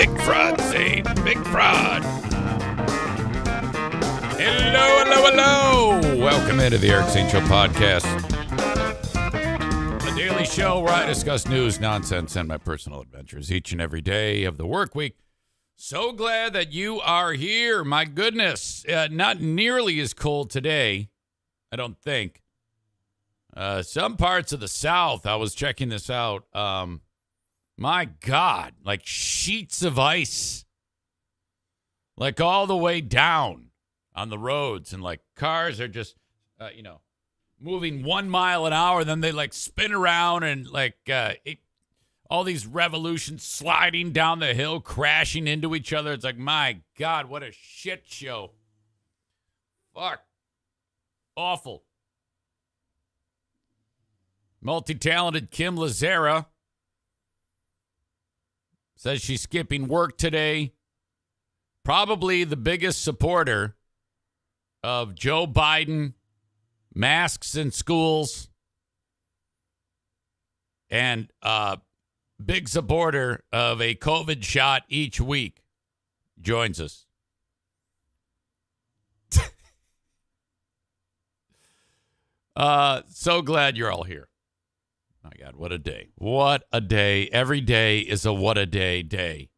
Big fraud, Zane. Big fraud. Hello, hello, hello. Welcome into the Eric St. Show podcast. A daily show where I discuss news, nonsense, and my personal adventures each and every day of the work week. So glad that you are here. My goodness. Not nearly as cold today, I don't think. Some parts of the South, I was checking this out. My God, like sheets of ice. Like all the way down on the roads. And like cars are just, moving 1 mile an hour. Then they like spin around and like all these revolutions sliding down the hill, crashing into each other. It's like, my God, what a shit show. Fuck. Awful. Multi-talented Kim Lazara says she's skipping work today. Probably the biggest supporter of Joe Biden, masks in schools, and big supporter of a COVID shot each week, joins us. So glad you're all here. My God, what a day. What a day. Every day is a what a day day.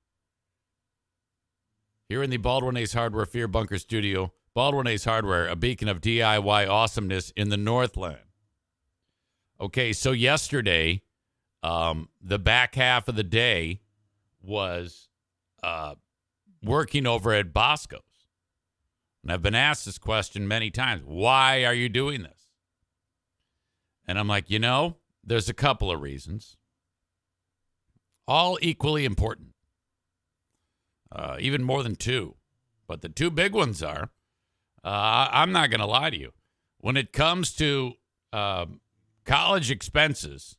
Here in the Baldwin Ace Hardware Fear Bunker studio, Baldwin Ace Hardware, a beacon of DIY awesomeness in the Northland. Okay, so yesterday, the back half of the day was working over at Bosco's. And I've been asked this question many times. Why are you doing this? And I'm like, there's a couple of reasons. All equally important. Even more than two. But the two big ones are, I'm not going to lie to you. When it comes to college expenses,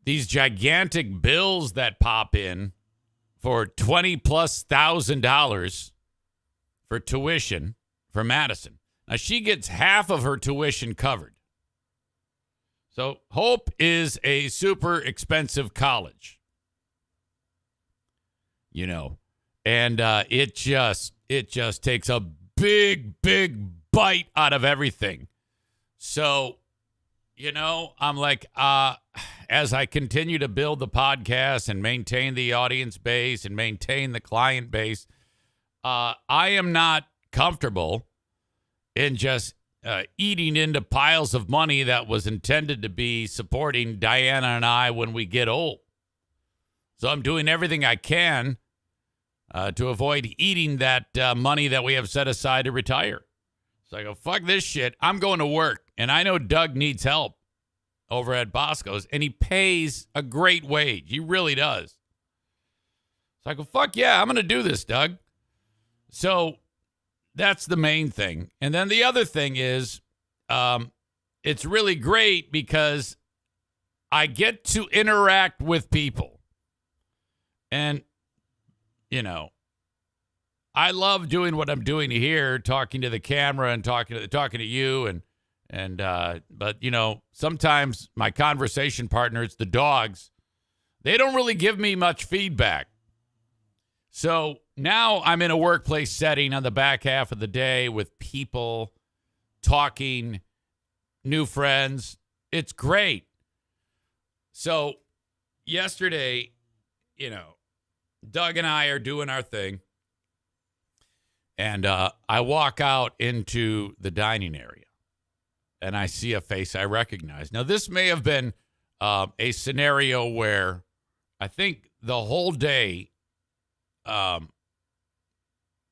these gigantic bills that pop in for $20,000+ for tuition for Madison. Now, she gets half of her tuition covered. So Hope is a super expensive college. And it just takes a big bite out of everything. So, I'm like, as I continue to build the podcast and maintain the audience base and maintain the client base, I am not comfortable in just eating into piles of money that was intended to be supporting Diana and I when we get old. So I'm doing everything I can to avoid eating that money that we have set aside to retire. So I go, fuck this shit. I'm going to work. And I know Doug needs help over at Bosco's, and he pays a great wage. He really does. So I go, fuck yeah, I'm going to do this, Doug. So that's the main thing. And then the other thing is it's really great because I get to interact with people. And, I love doing what I'm doing here, talking to the camera and talking to you. But sometimes my conversation partners, the dogs, they don't really give me much feedback. So now I'm in a workplace setting on the back half of the day with people talking, new friends. It's great. So yesterday, Doug and I are doing our thing. And I walk out into the dining area. And I see a face I recognize. Now, this may have been a scenario where I think the whole day, the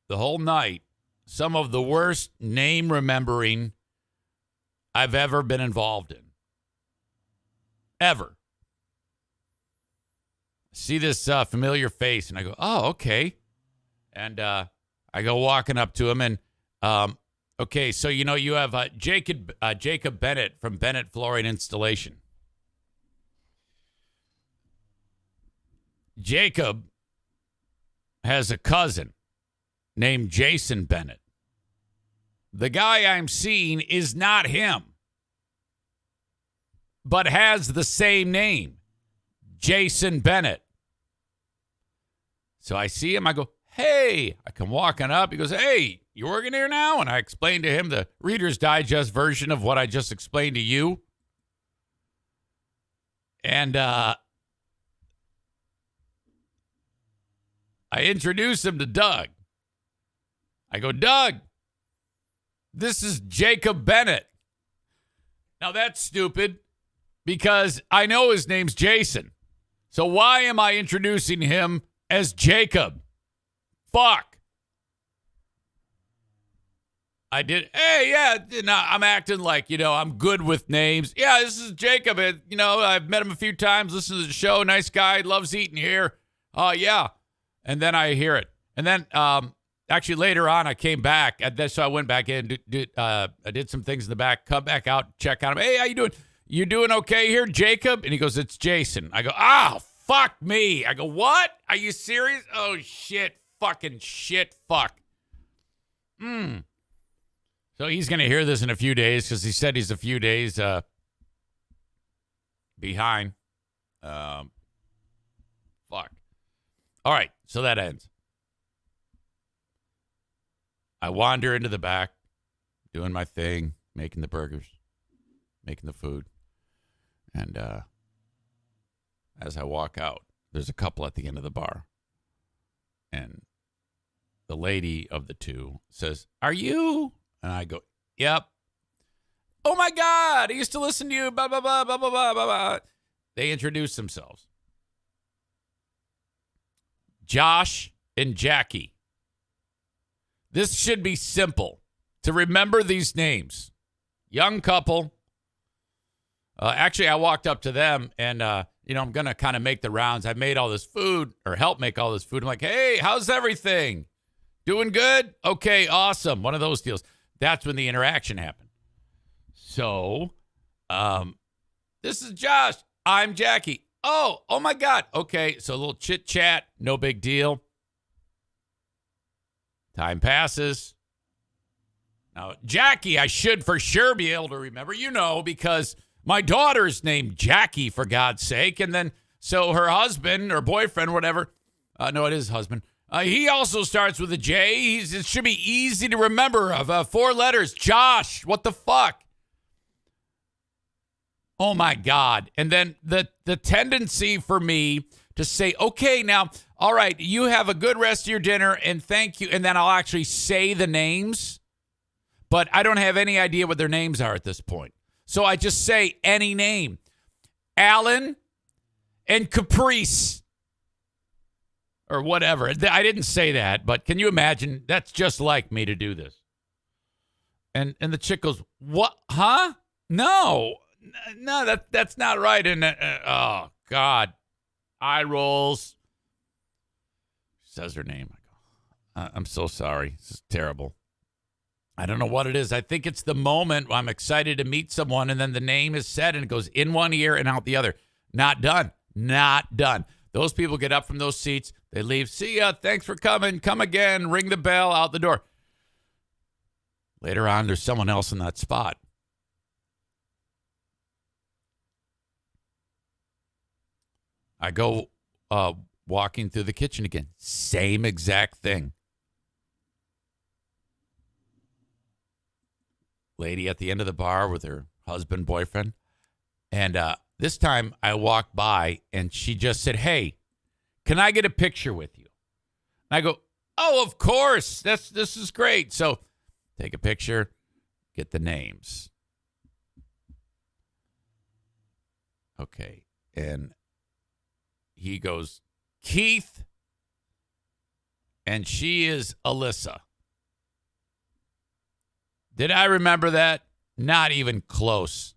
whole night, some of the worst name remembering I've ever been involved in. Ever. See this familiar face, and I go, oh, okay. And I go walking up to him, and okay, so you have Jacob Bennett from Bennett Flooring Installation. Jacob has a cousin named Jason Bennett. The guy I'm seeing is not him, but has the same name, Jason Bennett. So I see him. I go, hey, I come walking up. He goes, hey, you working here now? And I explained to him the Reader's Digest version of what I just explained to you. And I introduced him to Doug. I go, Doug, this is Jacob Bennett. Now that's stupid because I know his name's Jason. So why am I introducing him as Jacob? Fuck. I did. Hey, yeah, I'm acting like, I'm good with names. Yeah, this is Jacob. I've met him a few times, listened to the show. Nice guy, loves eating here. Oh, yeah. And then I hear it. And then actually later on, I came back. So I went back in. I did some things in the back. Come back out, check on him. Hey, how you doing? You doing okay here, Jacob? And he goes, it's Jason. I go, fuck me. I go, what? Are you serious? Oh, shit. Fucking shit. Fuck. So he's going to hear this in a few days because he said he's a few days behind. Fuck. All right. So that ends. I wander into the back, doing my thing, making the burgers, making the food. And as I walk out, there's a couple at the end of the bar. And the lady of the two says, are you? And I go, yep. Oh, my God. I used to listen to you. Blah, blah, blah, blah, blah, blah, blah. They introduce themselves. Josh and Jackie. This should be simple to remember these names. Young couple. Actually, I walked up to them and, I'm going to kind of make the rounds. I made all this food or help make all this food. I'm like, hey, how's everything? Doing good? Okay, awesome. One of those deals. That's when the interaction happened. So, this is Josh. I'm Jackie. Oh my God. Okay, so a little chit chat. No big deal. Time passes. Now, Jackie, I should for sure be able to remember, because my daughter's named Jackie, for God's sake. And then, so her husband or boyfriend, whatever. No, it is husband. He also starts with a J. It should be easy to remember. Of 4 letters. Josh. What the fuck? Oh, my God. And then the tendency for me to say, okay, now, all right, you have a good rest of your dinner, and thank you. And then I'll actually say the names. But I don't have any idea what their names are at this point. So I just say any name. Alan and Caprice. Or whatever. I didn't say that, but can you imagine? That's just like me to do this. And the chick goes, what? Huh? No, that's not right. And oh, God. Eye rolls. Says her name. I go, I'm so sorry. This is terrible. I don't know what it is. I think it's the moment I'm excited to meet someone, and then the name is said, and it goes in one ear and out the other. Not done. Not done. Those people get up from those seats. They leave. See ya. Thanks for coming. Come again. Ring the bell. Out the door. Later on, there's someone else in that spot. I go walking through the kitchen again. Same exact thing. Lady at the end of the bar with her husband, boyfriend. And this time I walked by and she just said, hey, can I get a picture with you? And I go, oh, of course. This is great. So take a picture, get the names. Okay. And he goes, Keith, and she is Alyssa. Did I remember that? Not even close.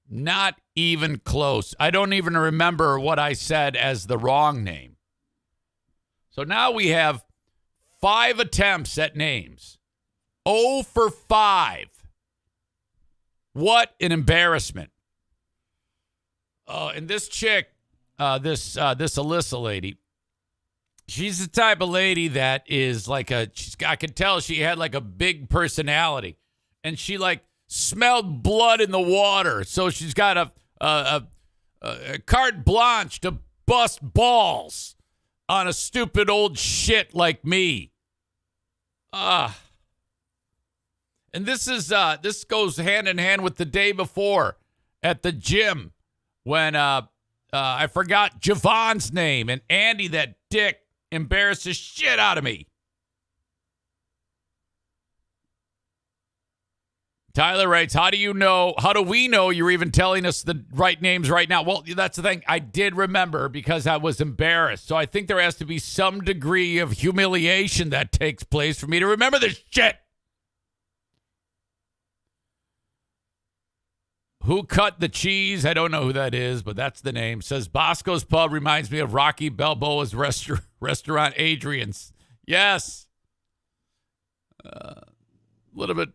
Not even close. I don't even remember what I said as the wrong name. So now we have 5 attempts at names. 0 for 5. What an embarrassment. And this chick, this Alyssa lady, she's the type of lady that is like I could tell she had like a big personality, and she like smelled blood in the water. So she's got a carte blanche to bust balls on a stupid old shit like me. And this goes hand in hand with the day before at the gym when I forgot Javon's name and Andy, that dick, embarrassed the shit out of me. Tyler writes, how do we know you're even telling us the right names right now? Well, that's the thing. I did remember because I was embarrassed. So I think there has to be some degree of humiliation that takes place for me to remember this shit. Who cut the cheese? I don't know who that is, but that's the name. Says Bosco's Pub reminds me of Rocky Balboa's restaurant Adrian's. Yes. A little bit...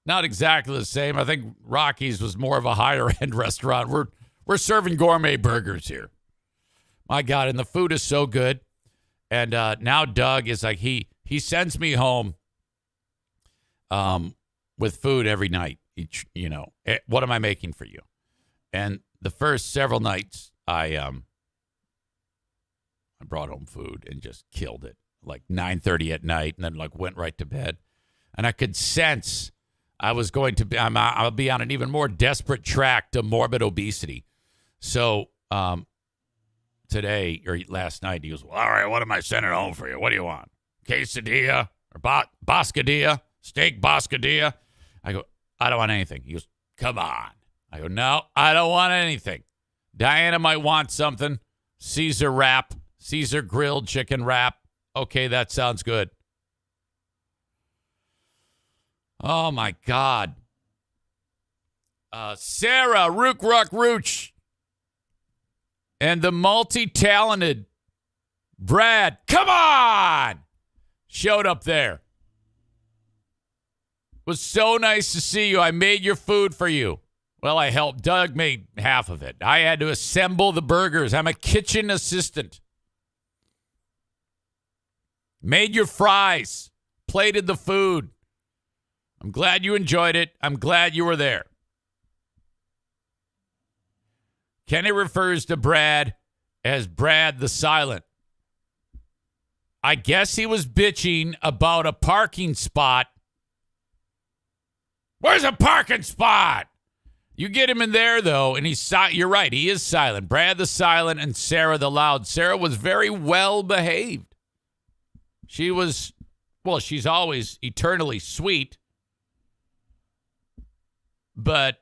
not exactly the same. I think Rocky's was more of a higher-end restaurant. We're serving gourmet burgers here. My God, and the food is so good. And now Doug is like, he sends me home with food every night. What am I making for you? And the first several nights, I brought home food and just killed it, like 9:30 at night, and then like went right to bed. And I could sense I was going to be, I'll be on an even more desperate track to morbid obesity. So today or last night, he goes, well, all right, what am I sending home for you? What do you want? Quesadilla or boscadilla? Steak boscadilla? I go, I don't want anything. He goes, come on. I go, no, I don't want anything. Diana might want something. Caesar wrap, Caesar grilled chicken wrap. Okay, that sounds good. Oh, my God. Sarah Rook Ruck Rooch and the multi-talented Brad, come on, showed up there. It was so nice to see you. I made your food for you. Well, I helped. Doug made half of it. I had to assemble the burgers. I'm a kitchen assistant. Made your fries. Plated the food. I'm glad you enjoyed it. I'm glad you were there. Kenny refers to Brad as Brad the Silent. I guess he was bitching about a parking spot. Where's a parking spot? You get him in there, though, and you're right. He is silent. Brad the Silent and Sarah the Loud. Sarah was very well behaved. She's always eternally sweet. But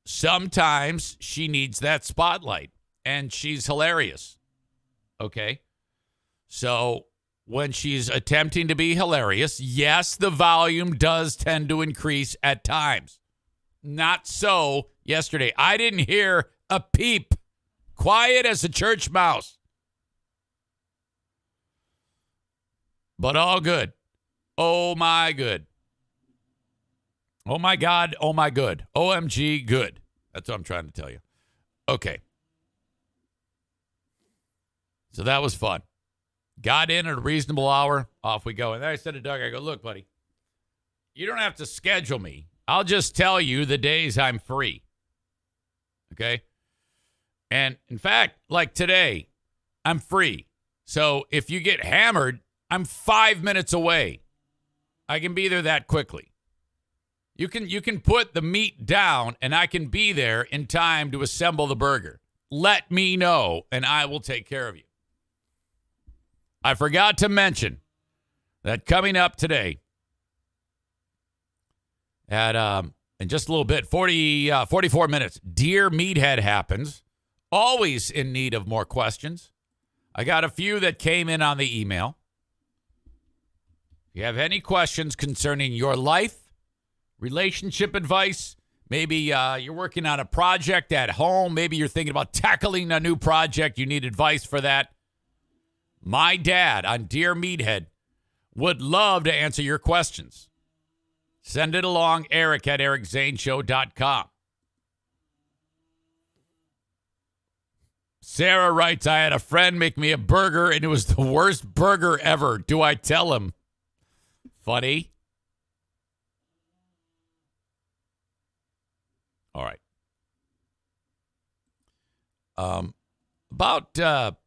sometimes she needs that spotlight, and she's hilarious. Okay? So when she's attempting to be hilarious, yes, the volume does tend to increase at times. Not so yesterday. I didn't hear a peep. Quiet as a church mouse. But all good. Oh, my good. Oh, my God. Oh, my good. OMG, good. That's what I'm trying to tell you. Okay. So that was fun. Got in at a reasonable hour. Off we go. And then I said to Doug, I go, look, buddy, you don't have to schedule me. I'll just tell you the days I'm free. Okay? And in fact, like today, I'm free. So if you get hammered, I'm 5 minutes away. I can be there that quickly. You can put the meat down, and I can be there in time to assemble the burger. Let me know, and I will take care of you. I forgot to mention that coming up today at in just a little bit, 44 minutes, Dear Meathead happens. Always in need of more questions. I got a few that came in on the email. If you have any questions concerning your life, relationship advice, maybe you're working on a project at home, maybe you're thinking about tackling a new project, you need advice for that. My dad on Dear Meathead would love to answer your questions. Send it along, Eric at ericzaneshow.com. Sarah writes, I had a friend make me a burger, and it was the worst burger ever. Do I tell him? Funny. All right. About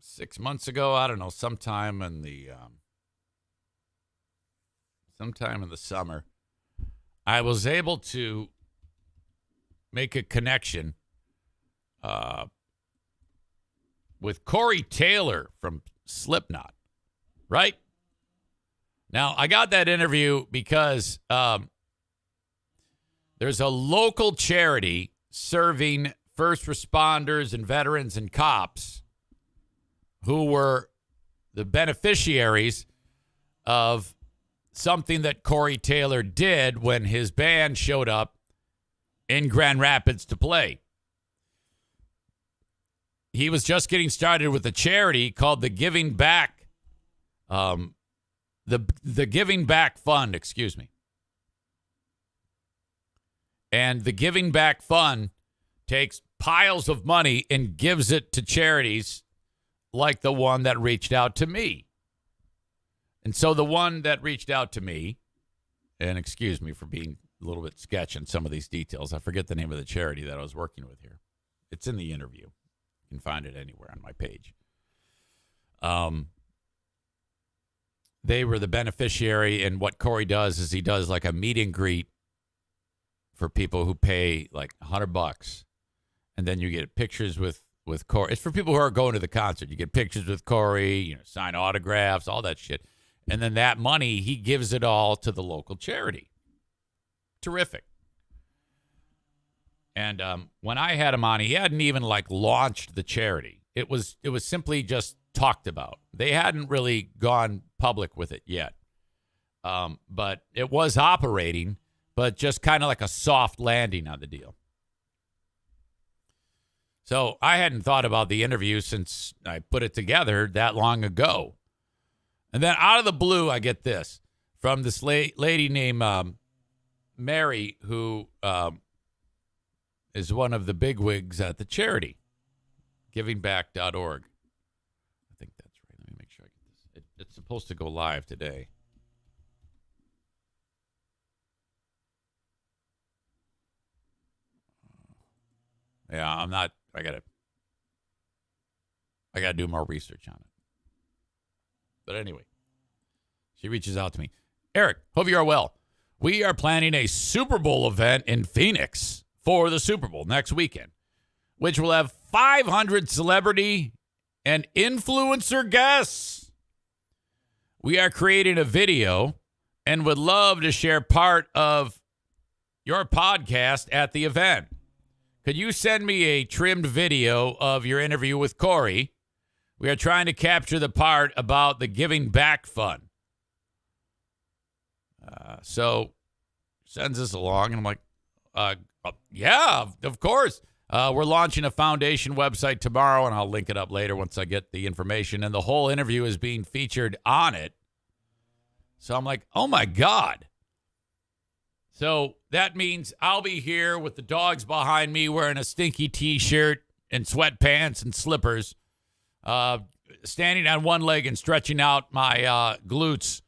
6 months ago, I don't know, sometime in the summer, I was able to make a connection with Corey Taylor from Slipknot, right? Now, I got that interview because there's a local charity serving first responders and veterans and cops who were the beneficiaries of something that Corey Taylor did when his band showed up in Grand Rapids to play. He was just getting started with a charity called the Giving Back, the Giving Back Fund, excuse me. And the Giving Back Fund takes piles of money and gives it to charities like the one that reached out to me. And so the one that reached out to me, and excuse me for being a little bit sketch in some of these details. I forget the name of the charity that I was working with here. It's in the interview. You can find it anywhere on my page. They were the beneficiary, and what Corey does is he does like a meet and greet for people who pay like $100, and then you get pictures with Corey. It's for people who are going to the concert. You get pictures with Corey, sign autographs, all that shit. And then that money, he gives it all to the local charity. Terrific. And when I had him on, he hadn't even launched the charity. It was simply just talked about. They hadn't really gone public with it yet. But it was operating, but just kind of like a soft landing on the deal. So I hadn't thought about the interview since I put it together that long ago. And then out of the blue, I get this from this lady named Mary, who is one of the bigwigs at the charity, givingback.org. I think that's right. Let me make sure I get this. It's supposed to go live today. Yeah, I'm not. I gotta do more research on it. But anyway, she reaches out to me. Eric, hope you are well. We are planning a Super Bowl event in Phoenix for the Super Bowl next weekend, which will have 500 celebrity and influencer guests. We are creating a video and would love to share part of your podcast at the event. Could you send me a trimmed video of your interview with Corey? We are trying to capture the part about the Giving Back Fund. So sends us along, and I'm like, yeah, of course. We're launching a foundation website tomorrow, and I'll link it up later once I get the information. And the whole interview is being featured on it. So I'm like, oh, my God. So that means I'll be here with the dogs behind me wearing a stinky T-shirt and sweatpants and slippers, standing on one leg and stretching out my glutes,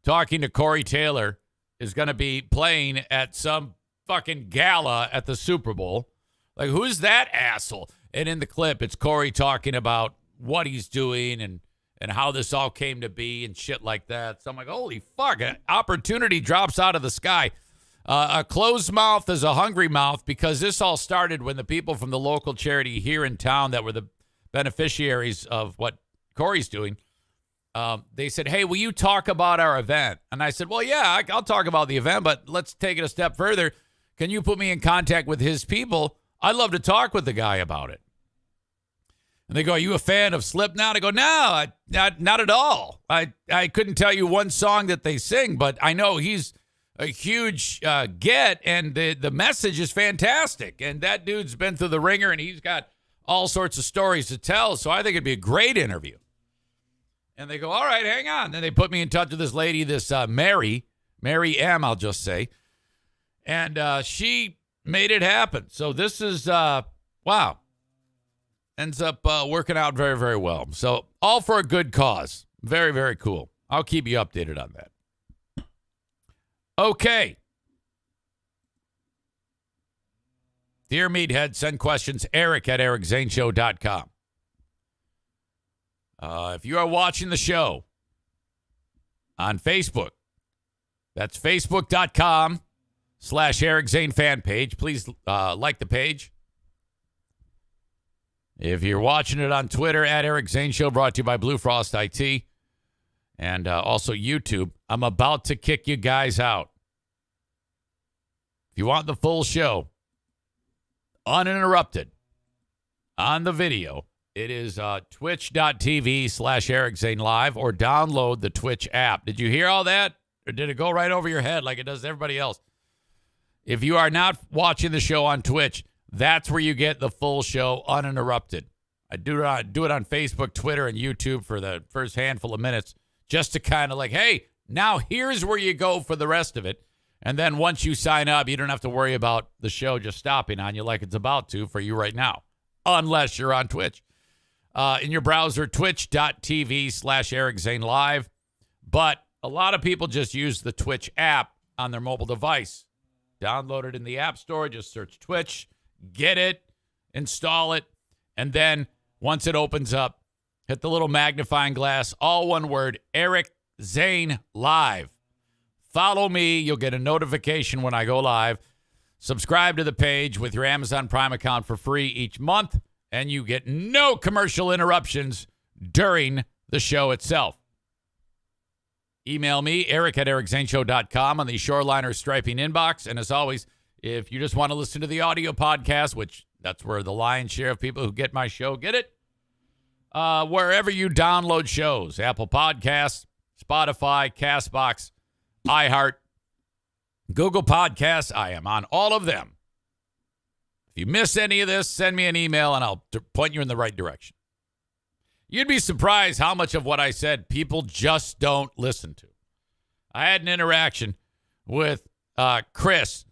talking to Corey Taylor, is going to be playing at some fucking gala at the Super Bowl. Like, who's that asshole? And in the clip, it's Corey talking about what he's doing and how this all came to be and shit like that. So I'm like, holy fuck, an opportunity drops out of the sky. A closed mouth is a hungry mouth, because this all started when the people from the local charity here in town that were the beneficiaries of what Corey's doing, they said, hey, will you talk about our event? And I said, well, yeah, I'll talk about the event, but let's take it a step further. Can you put me in contact with his people? I'd love to talk with the guy about it. And they go, are you a fan of Slipknot? I go, no, not at all. I couldn't tell you one song that they sing, but I know he's a huge get, and the message is fantastic. And that dude's been through the ringer, and he's got all sorts of stories to tell. So I think it'd be a great interview. And they go, all right, hang on. Then they put me in touch with this lady, this Mary M, I'll just say. And she made it happen. So this is, wow. Ends up working out very, very well. So all for a good cause. Very, very cool. I'll keep you updated on that. Okay. Dear Meathead, send questions, eric@ericzaneshow.com. If you are watching the show on Facebook, that's facebook.com/Eric Zane fan page. Please like the page. If you're watching it on Twitter, @Eric Zane Show, brought to you by Blue Frost IT, and also YouTube, I'm about to kick you guys out. If you want the full show, uninterrupted, on the video, it is twitch.tv/Eric Zane Live, or download the Twitch app. Did you hear all that? Or did it go right over your head like it does everybody else? If you are not watching the show on Twitch, that's where you get the full show uninterrupted. I do it on Facebook, Twitter, and YouTube for the first handful of minutes, just to kind of like, hey, now here's where you go for the rest of it. And then once you sign up, you don't have to worry about the show just stopping on you like it's about to for you right now, unless you're on Twitch. In your browser, twitch.tv/Eric Zane Live. But a lot of people just use the Twitch app on their mobile device. Download it in the App Store. Just search Twitch. Get it. Install it. And then once it opens up, hit the little magnifying glass. All one word, Eric Zane Live. Follow me. You'll get a notification when I go live. Subscribe to the page with your Amazon Prime account for free each month, and you get no commercial interruptions during the show itself. Email me, eric@ericzaneshow.com, on the Shoreliner Striping inbox. And as always, if you just want to listen to the audio podcast, which that's where the lion's share of people who get my show get it, wherever you download shows, Apple Podcasts, Spotify, CastBox, iHeart, Google Podcasts, I am on all of them. If you miss any of this, send me an email and I'll point you in the right direction. You'd be surprised how much of what I said people just don't listen to. I had an interaction with Chris,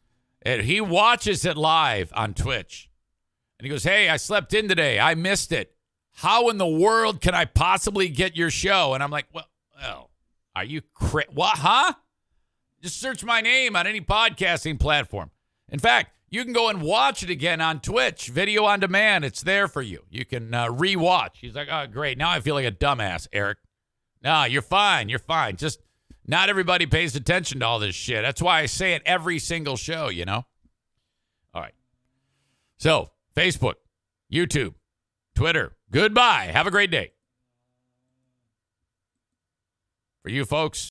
and he watches it live on Twitch. And he goes, hey, I slept in today. I missed it. How in the world can I possibly get your show? And I'm like, well, are you what, huh? Just search my name on any podcasting platform. In fact, you can go and watch it again on Twitch, video on demand. It's there for you. You can re-watch. He's like, oh, great. Now I feel like a dumbass, Eric. No, you're fine. You're fine. Just not everybody pays attention to all this shit. That's why I say it every single show, you know? All right. So, Facebook, YouTube, Twitter. Goodbye. Have a great day. For you folks